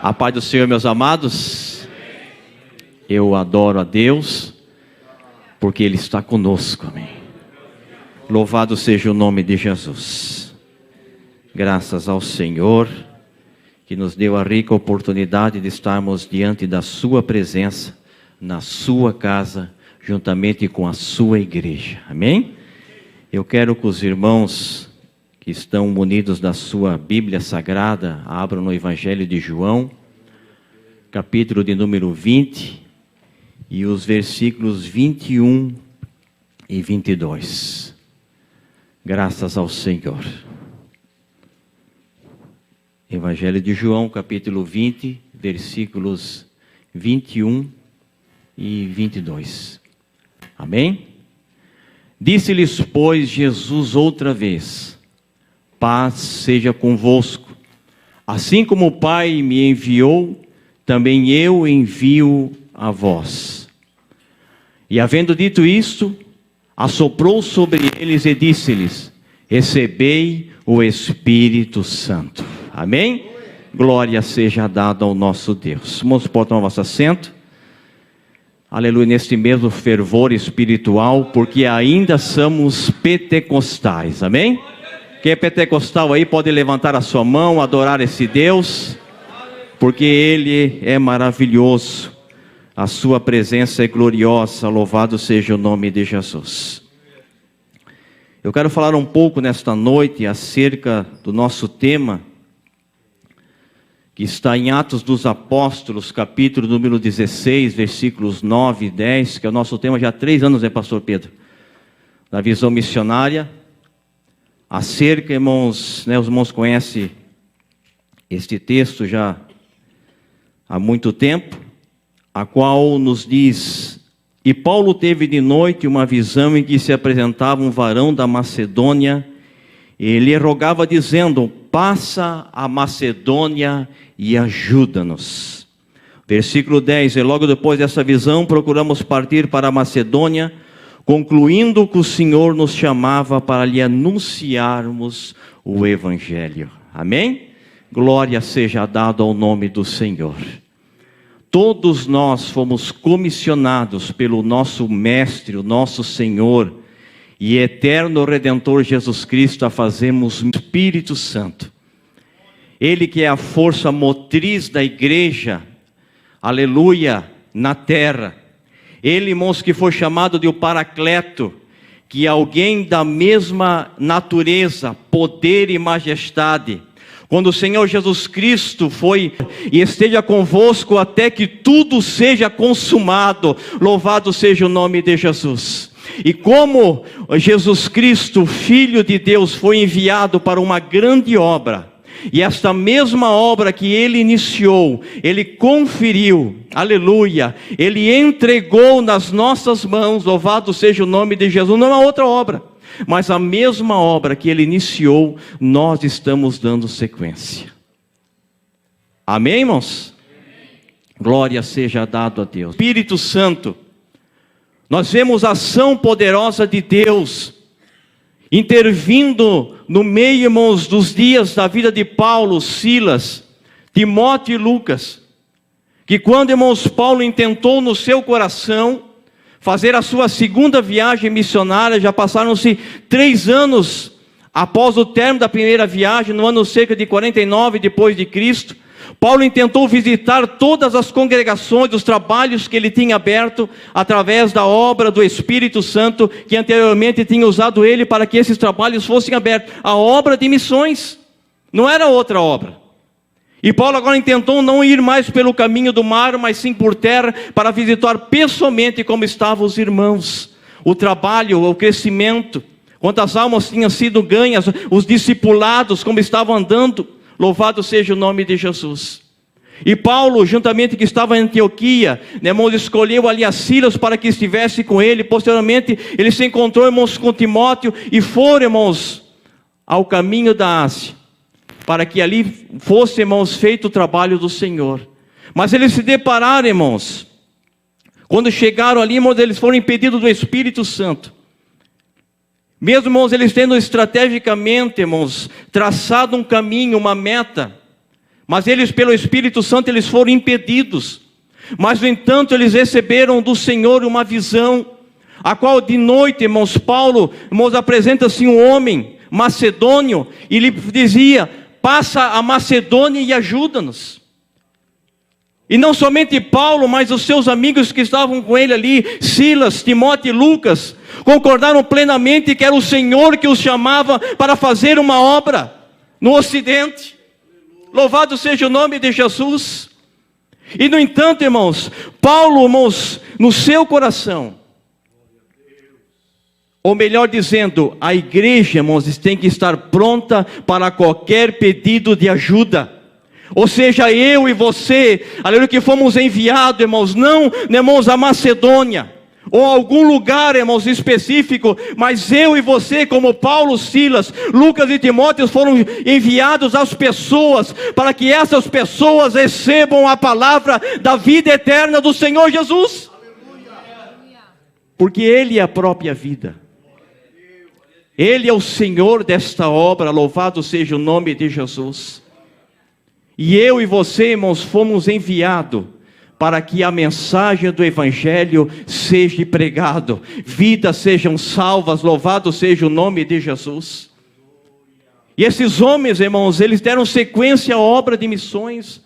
A paz do Senhor, meus amados. Eu adoro a Deus, porque Ele está conosco, amém. Louvado seja o nome de Jesus. Graças ao Senhor, que nos deu a rica oportunidade de estarmos diante da Sua presença, na Sua casa, juntamente com a Sua igreja, amém? Eu quero que os irmãos que estão munidos da sua Bíblia Sagrada abram no Evangelho de João, capítulo de número 20, e os versículos 21 e 22. Graças ao Senhor. Evangelho de João, capítulo 20, versículos 21 e 22. Amém? Disse-lhes, pois, Jesus outra vez: paz seja convosco. Assim como o Pai me enviou, também eu envio a vós. E havendo dito isto, assoprou sobre eles e disse-lhes: recebei o Espírito Santo. Amém? Glória seja dada ao nosso Deus. Irmãos, podem tomar vosso assento. Aleluia, neste mesmo fervor espiritual, porque ainda somos pentecostais. Amém? Quem é pentecostal aí pode levantar a sua mão, adorar esse Deus, porque Ele é maravilhoso, a sua presença é gloriosa, louvado seja o nome de Jesus. Eu quero falar um pouco nesta noite acerca do nosso tema, que está em Atos dos Apóstolos, capítulo número 16, versículos 9 e 10, que é o nosso tema já há 3 anos, pastor Pedro? Da visão missionária. Acerca, irmãos, os irmãos conhecem este texto já há muito tempo, a qual nos diz: e Paulo teve de noite uma visão em que se apresentava um varão da Macedônia, e ele rogava dizendo: passa a Macedônia e ajuda-nos. Versículo 10, e logo depois dessa visão procuramos partir para a Macedônia, concluindo que o Senhor nos chamava para lhe anunciarmos o Evangelho. Amém? Glória seja dada ao nome do Senhor. Todos nós fomos comissionados pelo nosso Mestre, o nosso Senhor e eterno Redentor Jesus Cristo a fazermos o Espírito Santo. Ele que é a força motriz da igreja, aleluia, na terra. Ele, irmãos, que foi chamado de o Paracleto, que é alguém da mesma natureza, poder e majestade. Quando o Senhor Jesus Cristo foi e esteja convosco até que tudo seja consumado, louvado seja o nome de Jesus. E como Jesus Cristo, Filho de Deus, foi enviado para uma grande obra, e esta mesma obra que Ele iniciou, Ele conferiu, aleluia, Ele entregou nas nossas mãos, louvado seja o nome de Jesus. Não é uma outra obra, mas a mesma obra que Ele iniciou, nós estamos dando sequência. Amém, irmãos? Glória seja dado a Deus. Espírito Santo, nós vemos a ação poderosa de Deus intervindo no meio, irmãos, dos dias da vida de Paulo, Silas, Timóteo e Lucas, que quando, irmãos, Paulo intentou no seu coração fazer a sua segunda viagem missionária, já passaram-se 3 anos após o término da primeira viagem, no ano cerca de 49 depois de Cristo, Paulo intentou visitar todas as congregações, os trabalhos que ele tinha aberto através da obra do Espírito Santo, que anteriormente tinha usado ele para que esses trabalhos fossem abertos. A obra de missões, não era outra obra. E Paulo agora intentou não ir mais pelo caminho do mar, mas sim por terra, para visitar pessoalmente como estavam os irmãos, o trabalho, o crescimento, quantas almas tinham sido ganhas, os discipulados, como estavam andando. Louvado seja o nome de Jesus. E Paulo, juntamente que estava em Antioquia, irmãos, escolheu ali a Silas para que estivesse com ele. Posteriormente, ele se encontrou, irmãos, com Timóteo e foram, irmãos, ao caminho da Ásia, para que ali fosse, irmãos, feito o trabalho do Senhor. Mas eles se depararam, irmãos, quando chegaram ali, irmãos, eles foram impedidos do Espírito Santo. Mesmo, irmãos, eles tendo estrategicamente, irmãos, traçado um caminho, uma meta, Mas eles, pelo Espírito Santo, eles foram impedidos. Mas, no entanto, eles receberam do Senhor uma visão, a qual de noite, irmãos, Paulo, irmãos, apresenta-se um homem macedônio, e lhe dizia: passa a Macedônia e ajuda-nos. E não somente Paulo, mas os seus amigos que estavam com ele ali, Silas, Timóteo e Lucas, concordaram plenamente que era o Senhor que os chamava para fazer uma obra no Ocidente. Louvado seja o nome de Jesus. E no entanto, irmãos, Paulo, irmãos, no seu coração, ou melhor dizendo, a igreja, irmãos, tem que estar pronta para qualquer pedido de ajuda. Ou seja, eu e você, aleluia, que fomos enviados, irmãos, não, irmãos, a Macedônia, ou algum lugar, irmãos, específico, mas eu e você, como Paulo, Silas, Lucas e Timóteo, foram enviados às pessoas, para que essas pessoas recebam a palavra da vida eterna do Senhor Jesus. Porque Ele é a própria vida. Ele é o Senhor desta obra, louvado seja o nome de Jesus. E eu e você, irmãos, fomos enviados para que a mensagem do Evangelho seja pregado, vidas sejam salvas, louvado seja o nome de Jesus. E esses homens, irmãos, eles deram sequência à obra de missões.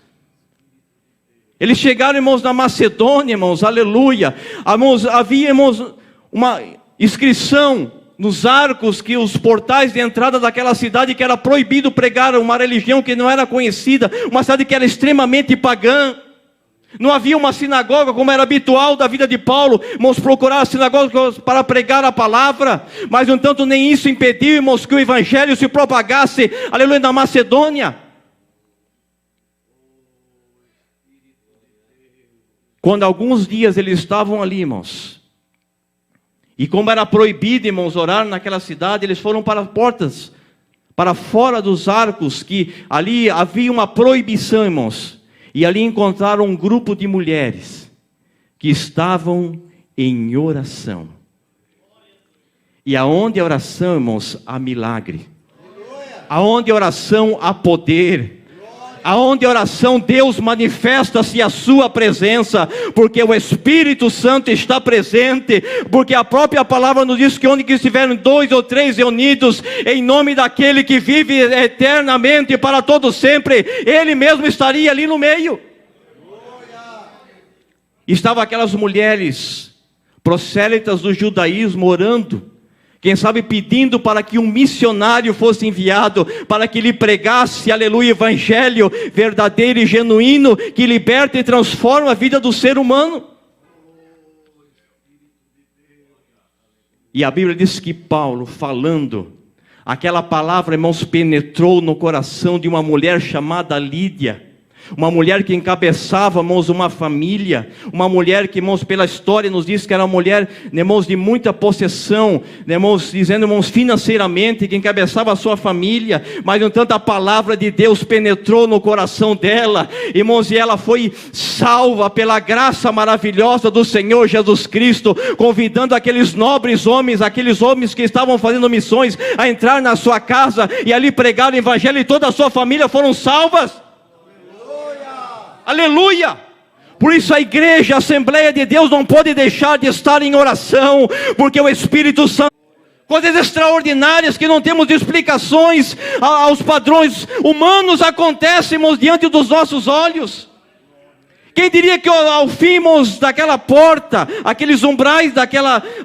Eles chegaram, irmãos, na Macedônia, irmãos, aleluia. Irmãos, havia, irmãos, uma inscrição nos arcos, que os portais de entrada daquela cidade, que era proibido pregar uma religião que não era conhecida, uma cidade que era extremamente pagã. Não havia uma sinagoga como era habitual da vida de Paulo, irmãos, procurar a sinagoga para pregar a palavra, mas no entanto nem isso impediu, irmãos, que o evangelho se propagasse, aleluia, na Macedônia. Quando alguns dias eles estavam ali, irmãos, e como era proibido, irmãos, orar naquela cidade, eles foram para as portas, para fora dos arcos, que ali havia uma proibição, irmãos. E ali encontraram um grupo de mulheres que estavam em oração. E aonde a oração, irmãos, há milagre. Aonde a oração há poder. Aonde a oração, Deus manifesta-se a sua presença, porque o Espírito Santo está presente, porque a própria palavra nos diz que onde que estiverem 2 ou 3 reunidos, em nome daquele que vive eternamente para todo sempre, Ele mesmo estaria ali no meio. Estavam aquelas mulheres prosélitas do judaísmo orando, quem sabe pedindo para que um missionário fosse enviado, para que lhe pregasse, aleluia, evangelho verdadeiro e genuíno, que liberta e transforma a vida do ser humano. E a Bíblia diz que Paulo, falando, aquela palavra, irmãos, penetrou no coração de uma mulher chamada Lídia. Uma mulher que encabeçava, irmãos, uma família. Uma mulher que, irmãos, pela história nos diz que era uma mulher, irmãos, de muita possessão, irmãos, dizendo, irmãos, financeiramente, que encabeçava a sua família. Mas, no entanto, a palavra de Deus penetrou no coração dela, irmãos, e ela foi salva pela graça maravilhosa do Senhor Jesus Cristo, convidando aqueles nobres homens, aqueles homens que estavam fazendo missões, a entrar na sua casa e ali pregar o evangelho, e toda a sua família foram salvas. Aleluia! Por isso a igreja, a Assembleia de Deus não pode deixar de estar em oração, porque o Espírito Santo, coisas extraordinárias que não temos explicações aos padrões humanos acontecem, irmãos, diante dos nossos olhos. Quem diria que ao fim, irmãos, daquela porta, aqueles umbrais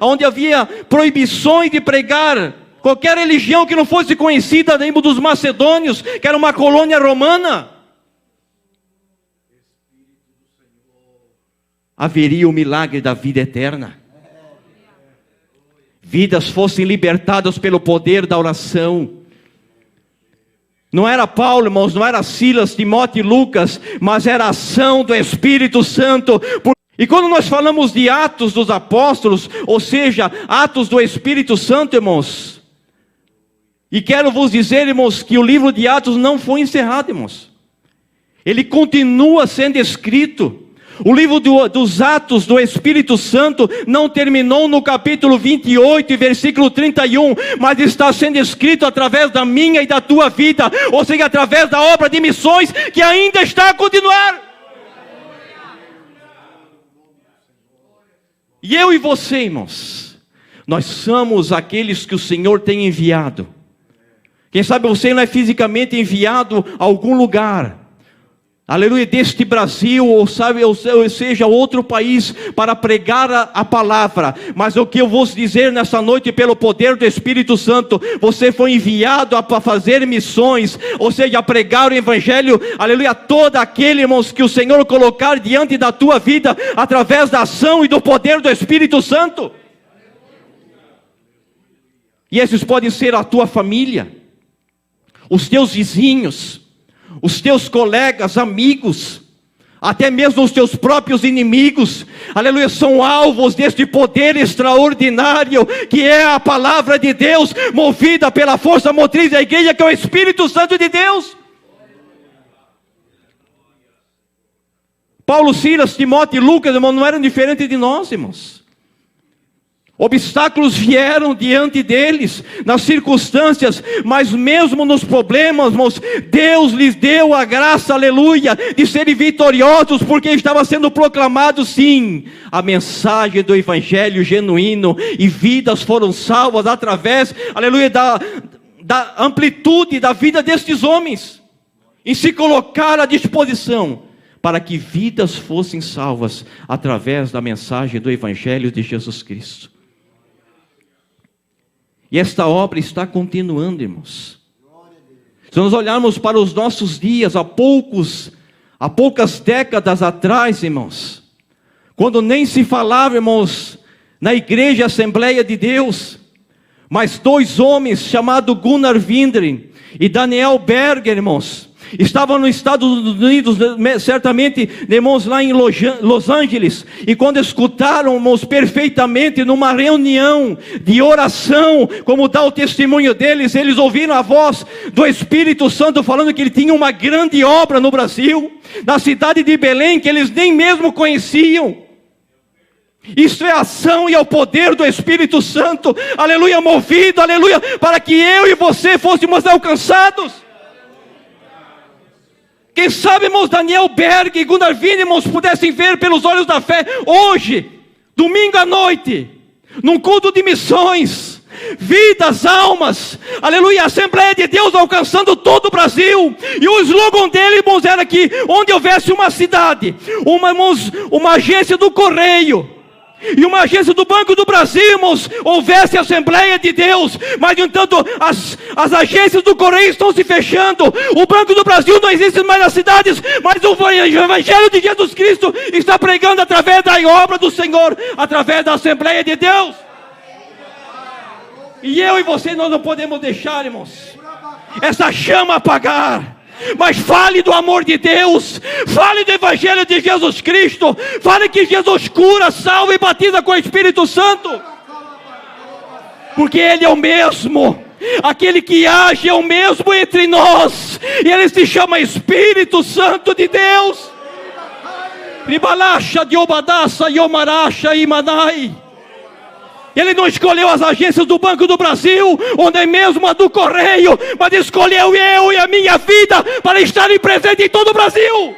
onde havia proibições de pregar qualquer religião que não fosse conhecida dentro dos macedônios, que era uma colônia romana, haveria o milagre da vida eterna. Vidas fossem libertadas pelo poder da oração. Não era Paulo, irmãos, não era Silas, Timóteo e Lucas, mas era a ação do Espírito Santo. E quando nós falamos de Atos dos Apóstolos, ou seja, Atos do Espírito Santo, irmãos, e quero vos dizer, irmãos, que o livro de Atos não foi encerrado, irmãos. Ele continua sendo escrito. O livro dos Atos do Espírito Santo não terminou no capítulo 28 e versículo 31, mas está sendo escrito através da minha e da tua vida, ou seja, através da obra de missões que ainda está a continuar. E eu e você, irmãos, nós somos aqueles que o Senhor tem enviado. Quem sabe você não é fisicamente enviado a algum lugar, aleluia, deste Brasil, ou seja, outro país, para pregar a palavra. Mas o que eu vou dizer nessa noite, pelo poder do Espírito Santo, você foi enviado para fazer missões, ou seja, a pregar o Evangelho, aleluia, a todo aquele, irmãos, que o Senhor colocar diante da tua vida, através da ação e do poder do Espírito Santo. E esses podem ser a tua família, os teus vizinhos, os teus colegas, amigos, até mesmo os teus próprios inimigos, aleluia, são alvos deste poder extraordinário, que é a palavra de Deus, movida pela força motriz da igreja, que é o Espírito Santo de Deus. Paulo, Silas, Timóteo e Lucas, irmão, não eram diferentes de nós, irmãos. Obstáculos vieram diante deles, nas circunstâncias, mas mesmo nos problemas, irmãos, Deus lhes deu a graça, aleluia, de serem vitoriosos, porque estava sendo proclamado, sim, a mensagem do Evangelho genuíno, e vidas foram salvas através, aleluia, da amplitude da vida destes homens, em se colocar à disposição, para que vidas fossem salvas, através da mensagem do Evangelho de Jesus Cristo. E esta obra está continuando, irmãos. Se nós olharmos para os nossos dias, há poucas décadas atrás, irmãos, quando nem se falava, irmãos, na igreja Assembleia de Deus, mas dois homens, chamados Gunnar Windring e Daniel Berger, irmãos, estavam nos Estados Unidos, certamente, irmãos, lá em Los Angeles, e quando escutaram, irmãos, perfeitamente, numa reunião de oração, como dá o testemunho deles, eles ouviram a voz do Espírito Santo, falando que ele tinha uma grande obra no Brasil, na cidade de Belém, que eles nem mesmo conheciam. Isto é a ação e é o poder do Espírito Santo, aleluia, movido, aleluia, para que eu e você fôssemos alcançados. Quem sabe, irmãos, Daniel Berg e Gunnar Windring, irmãos, pudessem ver pelos olhos da fé, hoje, domingo à noite, num culto de missões, vidas, almas, aleluia, a Assembleia de Deus alcançando todo o Brasil, e o slogan dele, irmãos, era que onde houvesse uma cidade, uma agência do Correio, e uma agência do Banco do Brasil, irmãos, houvesse a Assembleia de Deus. Mas, no entanto, as agências do Correio estão se fechando, o Banco do Brasil não existe mais nas cidades, mas o Evangelho de Jesus Cristo está pregando através da obra do Senhor, através da Assembleia de Deus. E eu e você, nós não podemos deixar, irmãos, essa chama apagar. Mas fale do amor de Deus, fale do Evangelho de Jesus Cristo, fale que Jesus cura, salva e batiza com o Espírito Santo, porque Ele é o mesmo, aquele que age é o mesmo entre nós, e Ele se chama Espírito Santo de Deus. Ribalacha de Obadaça, Yomaracha e Manai. Ele não escolheu as agências do Banco do Brasil, ou nem mesmo a do Correio, mas escolheu eu e a minha vida para estarem presentes em todo o Brasil.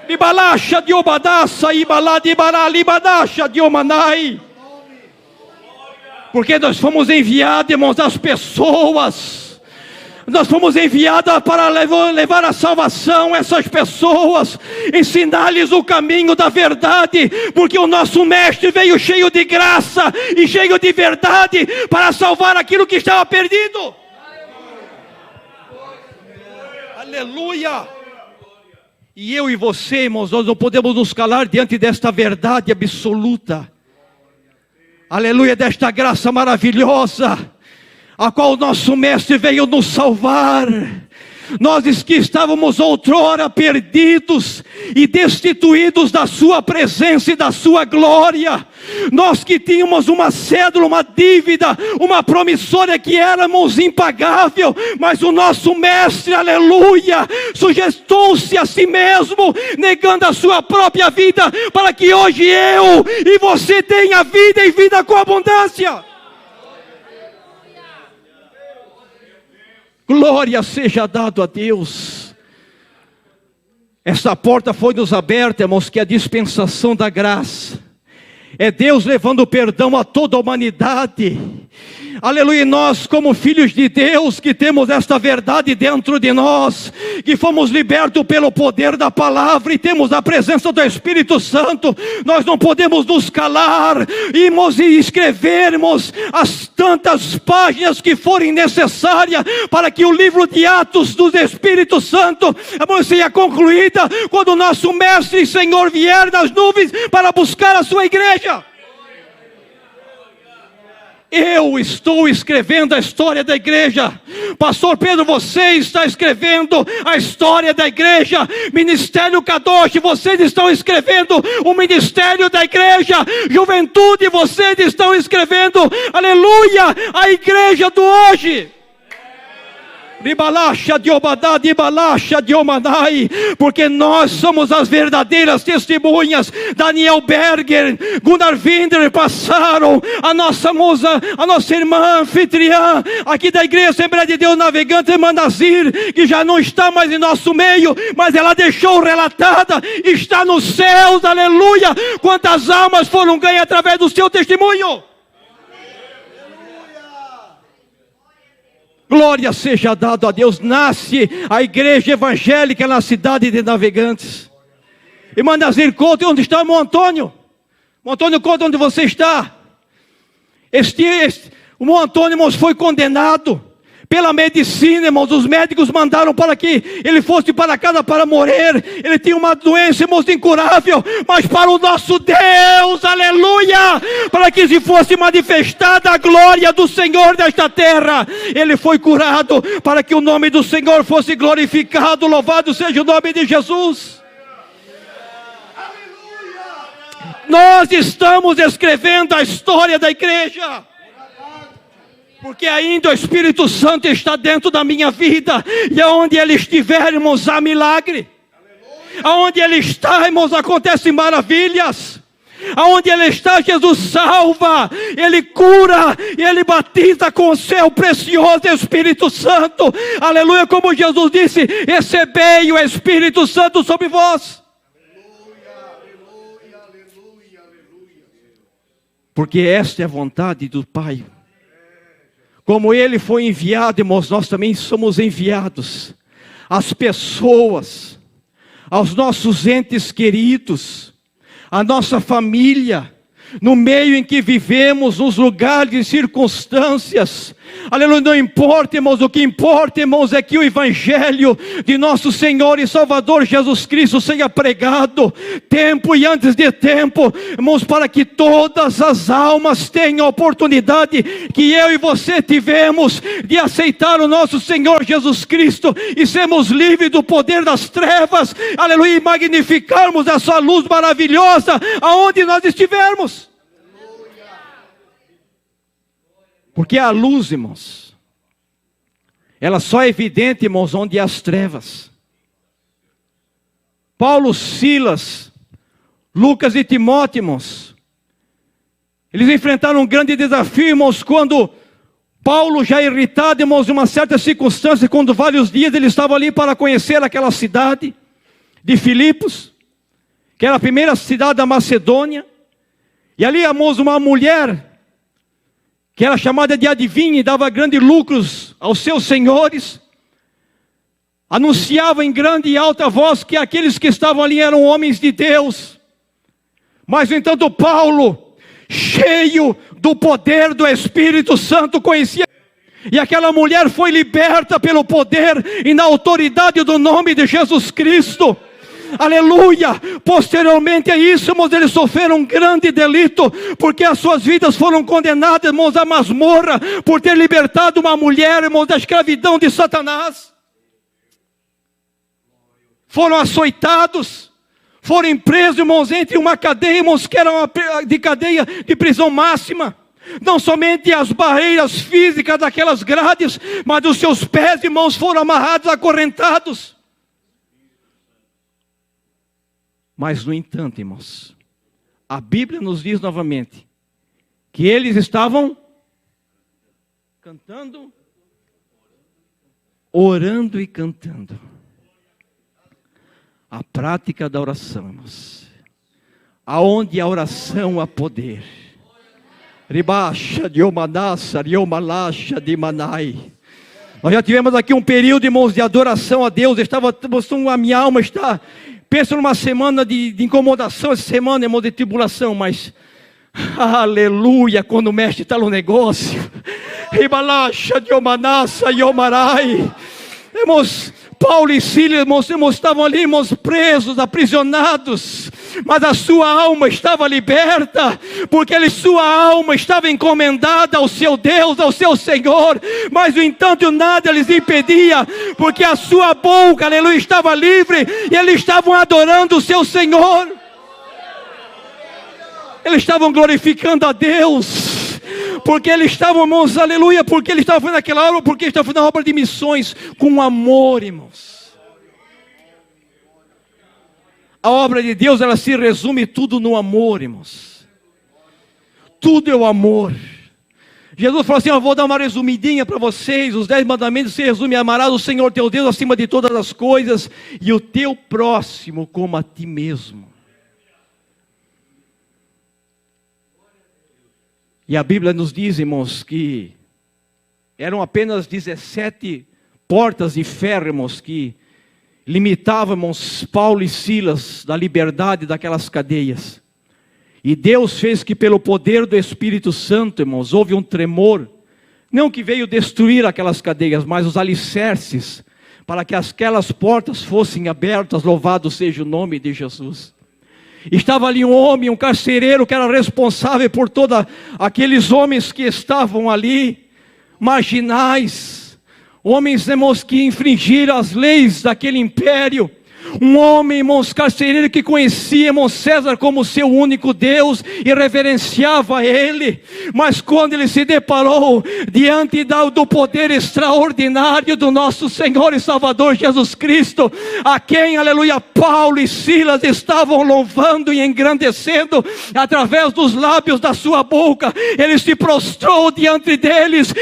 Libalacha de Obadaça, Ibalá de Ibará, Libadacha de Omanai. Porque nós fomos enviados, irmãos, às pessoas. Nós fomos enviados para levar a salvação a essas pessoas, ensinar-lhes o caminho da verdade, porque o nosso Mestre veio cheio de graça e cheio de verdade para salvar aquilo que estava perdido. Aleluia! E eu e você, irmãos, nós não podemos nos calar diante desta verdade absoluta. Aleluia, desta graça maravilhosa, a qual o nosso Mestre veio nos salvar. Nós que estávamos outrora perdidos e destituídos da sua presença e da sua glória. Nós que tínhamos uma cédula, uma dívida, uma promissória que éramos impagável. Mas o nosso mestre, aleluia, sujeitou-se a si mesmo, negando a sua própria vida, para que hoje eu e você tenha vida e vida com abundância. Glória seja dado a Deus. Esta porta foi nos aberta, irmãos, que é a dispensação da graça. É Deus levando perdão a toda a humanidade. Aleluia, nós como filhos de Deus, que temos esta verdade dentro de nós, que fomos libertos pelo poder da palavra e temos a presença do Espírito Santo, nós não podemos nos calar, irmos e escrevermos as tantas páginas que forem necessárias, para que o livro de Atos do Espírito Santo, irmãos, seja concluída, quando o nosso Mestre e Senhor vier nas nuvens, para buscar a sua igreja. Eu estou escrevendo a história da igreja. Pastor Pedro, você está escrevendo a história da igreja. Ministério Kadosh, vocês estão escrevendo o ministério da igreja. Juventude, vocês estão escrevendo, aleluia, a igreja do hoje. Porque nós somos as verdadeiras testemunhas. Daniel Berger, Gunnar Winder passaram, a nossa musa, a nossa irmã anfitriã aqui da Igreja Assembleia de Deus Navegante, irmã Nazir, que já não está mais em nosso meio, mas ela deixou relatada, está nos céus, aleluia. Quantas almas foram ganhas através do seu testemunho. Glória seja dado a Deus. Nasce a igreja evangélica na cidade de Navegantes. Irmã Nazir, conte onde está o irmão Antônio. O Antônio, conta onde você está. O irmão Antônio, irmãos, foi condenado pela medicina, irmãos. Os médicos mandaram para que ele fosse para casa para morrer. Ele tinha uma doença, irmãos, incurável. Mas para o nosso Deus, aleluia, para que se fosse manifestada a glória do Senhor desta terra, ele foi curado, para que o nome do Senhor fosse glorificado. Louvado seja o nome de Jesus. Nós estamos escrevendo a história da igreja, porque ainda o Espírito Santo está dentro da minha vida. E aonde Ele estiver, irmãos, há milagre. Aonde Ele está, irmãos, acontecem maravilhas. Aonde Ele está, Jesus salva, Ele cura, e Ele batiza com o seu precioso Espírito Santo. Aleluia, como Jesus disse: recebei o Espírito Santo sobre vós. Aleluia, aleluia, aleluia. Porque esta é a vontade do Pai. Como Ele foi enviado, irmãos, nós também somos enviados. As pessoas, aos nossos entes queridos, a nossa família, no meio em que vivemos, nos lugares e circunstâncias. Aleluia, não importa, irmãos, o que importa, irmãos, é que o Evangelho de nosso Senhor e Salvador Jesus Cristo seja pregado, tempo e antes de tempo, irmãos, para que todas as almas tenham a oportunidade que eu e você tivemos de aceitar o nosso Senhor Jesus Cristo e sermos livres do poder das trevas, aleluia, e magnificarmos a sua luz maravilhosa aonde nós estivermos. Porque a luz, irmãos, ela só é evidente, irmãos, onde há as trevas. Paulo, Silas, Lucas e Timóteo, irmãos, eles enfrentaram um grande desafio, irmãos, quando Paulo, já irritado, irmãos, de uma certa circunstância, quando vários dias ele estava ali para conhecer aquela cidade de Filipos, que era a primeira cidade da Macedônia, e ali, irmãos, uma mulher que era chamada de adivinha e dava grandes lucros aos seus senhores, anunciava em grande e alta voz que aqueles que estavam ali eram homens de Deus. Mas, no entanto, Paulo, cheio do poder do Espírito Santo, conhecia, e aquela mulher foi liberta pelo poder e na autoridade do nome de Jesus Cristo. Aleluia. Posteriormente a isso, irmãos, eles sofreram um grande delito, porque as suas vidas foram condenadas, irmãos, à masmorra, por ter libertado uma mulher, irmãos, da escravidão de Satanás. foram açoitados, foram presos, irmãos, entre uma cadeia, irmãos, que era uma de cadeia de prisão máxima. Não somente as barreiras físicas daquelas grades, mas os seus pés, irmãos, foram amarrados, acorrentados. Mas, no entanto, irmãos, a Bíblia nos diz novamente que eles estavam cantando, orando e cantando. A prática da oração, irmãos. Aonde a oração há poder. Ribacha de Omanassa, Riomalacha de Manai. Nós já tivemos aqui um período, irmãos, de adoração a Deus. A minha alma está... Penso numa semana de incomodação, essa semana, irmão, de tribulação, mas... Aleluia, quando o mestre está no negócio. Ribalacha de Omanassa e Omarai. Irmãos, Paulo e Silas, irmãos, estavam ali, irmãos, presos, aprisionados, mas a sua alma estava liberta, porque sua alma estava encomendada ao seu Deus, ao seu Senhor. Mas no entanto nada lhes impedia, porque a sua boca, aleluia, estava livre, e eles estavam adorando o seu Senhor, eles estavam glorificando a Deus. Porque eles estavam, irmãos, aleluia, porque eles estavam fazendo aquela obra, porque eles estavam fazendo a obra de missões com amor, irmãos. A obra de Deus, ela se resume tudo no amor, irmãos. Tudo é o amor. Jesus falou assim: eu vou dar uma resumidinha para vocês. Os 10 mandamentos se resumem: amarás o Senhor teu Deus acima de todas as coisas, e o teu próximo como a ti mesmo. E a Bíblia nos diz, irmãos, que eram apenas 17 portas de ferro, irmãos, que limitavam, irmãos, Paulo e Silas da liberdade daquelas cadeias. E Deus fez que pelo poder do Espírito Santo, irmãos, houve um tremor, não que veio destruir aquelas cadeias, mas os alicerces, para que aquelas portas fossem abertas. Louvado seja o nome de Jesus. Estava ali um homem, um carcereiro, que era responsável por todos aqueles homens que estavam ali, marginais, homens, irmãos, que infringiram as leis daquele império. Um homem, irmãos, carcereiro, que conhecia, irmão César como seu único Deus e reverenciava ele. Mas quando ele se deparou diante do poder extraordinário do nosso Senhor e Salvador Jesus Cristo, a quem, aleluia, Paulo e Silas estavam louvando e engrandecendo através dos lábios da sua boca, ele se prostrou diante deles,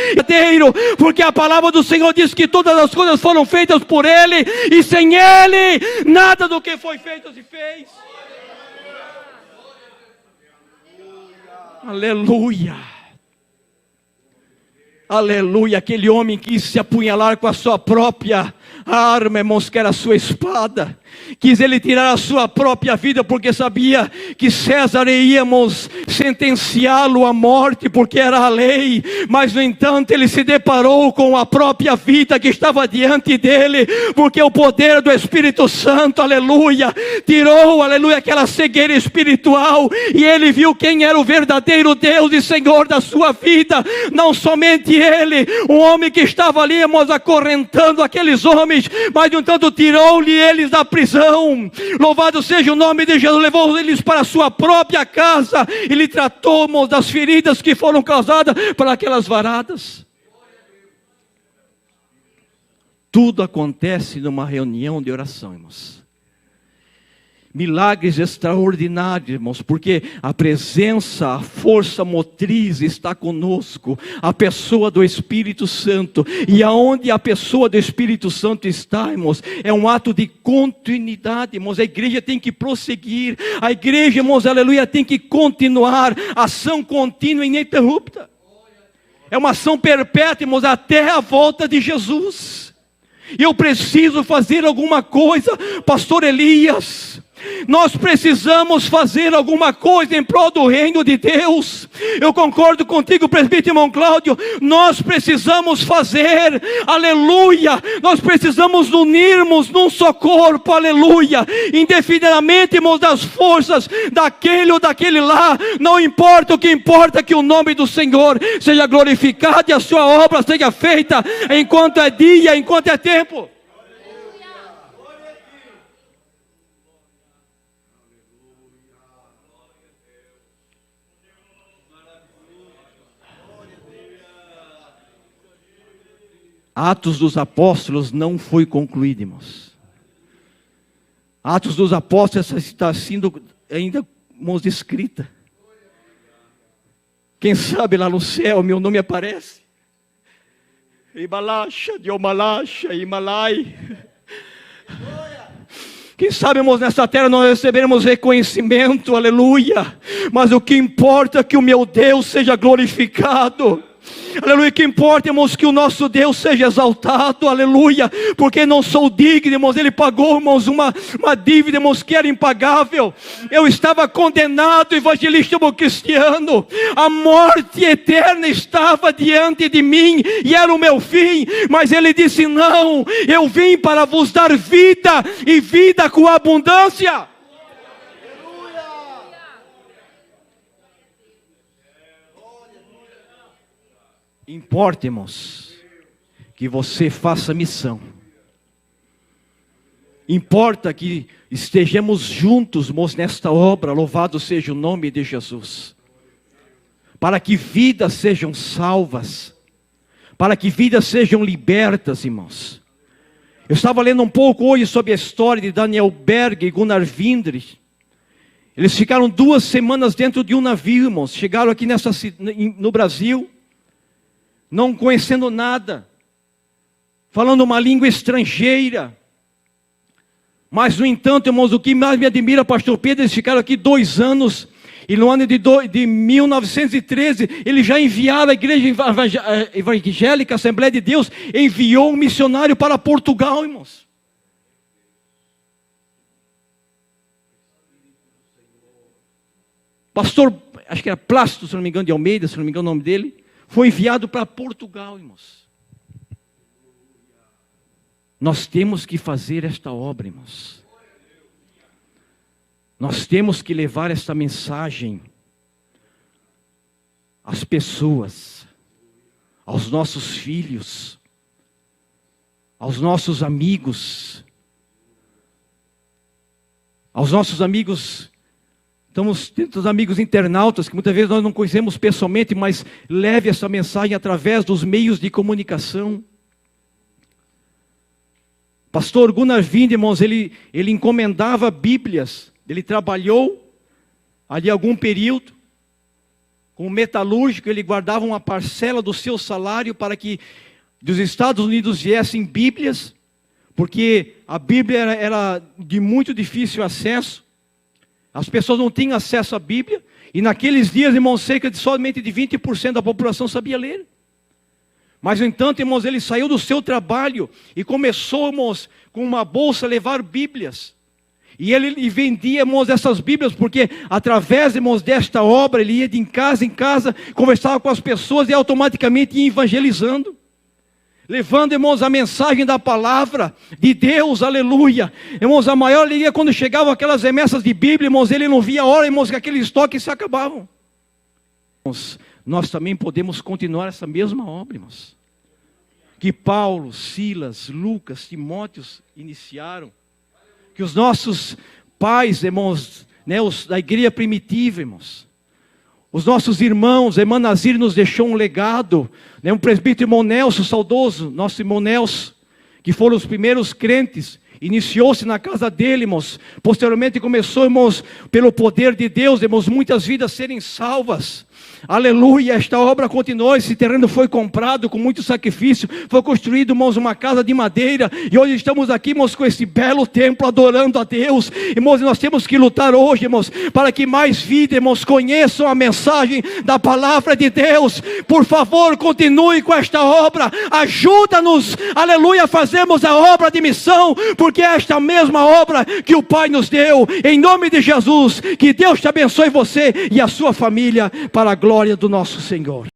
porque a palavra do Senhor diz que todas as coisas foram feitas por ele, e sem ele nada do que foi feito se fez. Aleluia. Aleluia. Aquele homem quis se apunhalar com a sua própria arma, irmãos, que era a sua espada. Quis ele tirar a sua própria vida, porque sabia que César íamos sentenciá-lo à morte, porque era a lei. Mas no entanto ele se deparou com a própria vida que estava diante dele, porque o poder do Espírito Santo, aleluia, tirou, aleluia, aquela cegueira espiritual, e ele viu quem era o verdadeiro Deus e Senhor da sua vida. Não somente ele, um homem que estava ali, irmãos, acorrentando aqueles homens, mas no entanto tirou-lhe eles da prisão. Louvado seja o nome de Jesus. Levou eles para a sua própria casa e lhe tratou, irmãos, das feridas que foram causadas por aquelas varadas. Tudo acontece numa reunião de oração, irmãos. Milagres extraordinários, irmãos, porque a presença, a força motriz está conosco, a pessoa do Espírito Santo. E aonde a pessoa do Espírito Santo está, irmãos, é um ato de continuidade, irmãos. A igreja tem que prosseguir, a igreja, irmãos, aleluia, tem que continuar, ação contínua e ininterrupta. É uma ação perpétua, irmãos, até a volta de Jesus. Eu preciso fazer alguma coisa, pastor Elias. Nós precisamos fazer alguma coisa em prol do reino de Deus. Eu concordo contigo, presbítero irmão Cláudio. Nós precisamos fazer, aleluia. Nós precisamos unirmos num só corpo, aleluia. Indefinidamente, irmãos, das forças daquele ou daquele lá. Não importa, o que importa é que o nome do Senhor seja glorificado e a sua obra seja feita enquanto é dia, enquanto é tempo. Atos dos Apóstolos não foi concluído, irmãos. Atos dos Apóstolos está sendo ainda, irmãos, escrita. Quem sabe lá no céu meu nome aparece. Imalacha, Diomalacha, Imalai. Quem sabe, irmãos, nessa terra nós receberemos reconhecimento, aleluia. Mas o que importa é que o meu Deus seja glorificado. Aleluia, que importa, irmãos, que o nosso Deus seja exaltado, aleluia, porque não sou digno, irmãos, Ele pagou, irmãos, uma dívida, irmãos, que era impagável. Eu estava condenado, evangelista cristiano, a morte eterna estava diante de mim, e era o meu fim, mas Ele disse, não, eu vim para vos dar vida, e vida com abundância. Importa, irmãos, que você faça missão. Importa que estejamos juntos, irmãos, nesta obra. Louvado seja o nome de Jesus. Para que vidas sejam salvas. Para que vidas sejam libertas, irmãos. Eu estava lendo um pouco hoje sobre a história de Daniel Berg e Gunnar Windrich. Eles ficaram 2 semanas dentro de um navio, irmãos. Chegaram aqui no Brasil, não conhecendo nada, falando uma língua estrangeira. Mas, no entanto, irmãos, o que mais me admira, pastor Pedro, eles ficaram aqui 2 anos, e no ano de 1913, ele já enviaram a igreja evangélica, Assembleia de Deus, enviou um missionário para Portugal, irmãos. Pastor, acho que era Plácido, se não me engano, de Almeida, se não me engano o nome dele, foi enviado para Portugal, irmãos. Nós temos que fazer esta obra, irmãos. Nós temos que levar esta mensagem às pessoas, aos nossos filhos, aos nossos amigos, Estamos tendo os amigos internautas, que muitas vezes nós não conhecemos pessoalmente, mas leve essa mensagem através dos meios de comunicação. Pastor Gunnar Windrich, irmãos, ele encomendava Bíblias. Ele trabalhou ali algum período, como metalúrgico, ele guardava uma parcela do seu salário para que dos Estados Unidos viessem Bíblias, porque a Bíblia era de muito difícil acesso. As pessoas não tinham acesso à Bíblia. E naqueles dias, irmãos, somente de 20% da população sabia ler. Mas, no entanto, irmãos, ele saiu do seu trabalho e começou, irmãos, com uma bolsa a levar Bíblias. E ele vendia, irmãos, essas Bíblias, porque através, irmãos, desta obra, ele ia de em casa, conversava com as pessoas e automaticamente ia evangelizando. Levando, irmãos, a mensagem da palavra de Deus, aleluia. Irmãos, a maior alegria quando chegavam aquelas remessas de Bíblia, irmãos, ele não via a hora, irmãos, que aqueles estoques se acabavam. Irmãos, nós também podemos continuar essa mesma obra, irmãos. Que Paulo, Silas, Lucas, Timóteos iniciaram. Que os nossos pais, irmãos, né, da igreja primitiva, irmãos. Os nossos irmãos, a irmã Nazir nos deixou um legado, né? Um presbítero, irmão Nelson, saudoso, nosso irmão Nelson, que foram os primeiros crentes, iniciou-se na casa dele, irmãos, posteriormente começou, irmãos, pelo poder de Deus, irmãos, muitas vidas serem salvas, aleluia. Esta obra continuou, esse terreno foi comprado com muito sacrifício, foi construído, irmãos, uma casa de madeira, e hoje estamos aqui, irmãos, com esse belo templo, adorando a Deus, irmãos, nós temos que lutar hoje, irmãos, para que mais vidas, irmãos, conheçam a mensagem da palavra de Deus. Por favor, continue com esta obra, ajuda-nos, aleluia, a fazermos a obra de missão, porque é esta mesma obra que o Pai nos deu, em nome de Jesus. Que Deus te abençoe, você e a sua família, para a glória do nosso Senhor.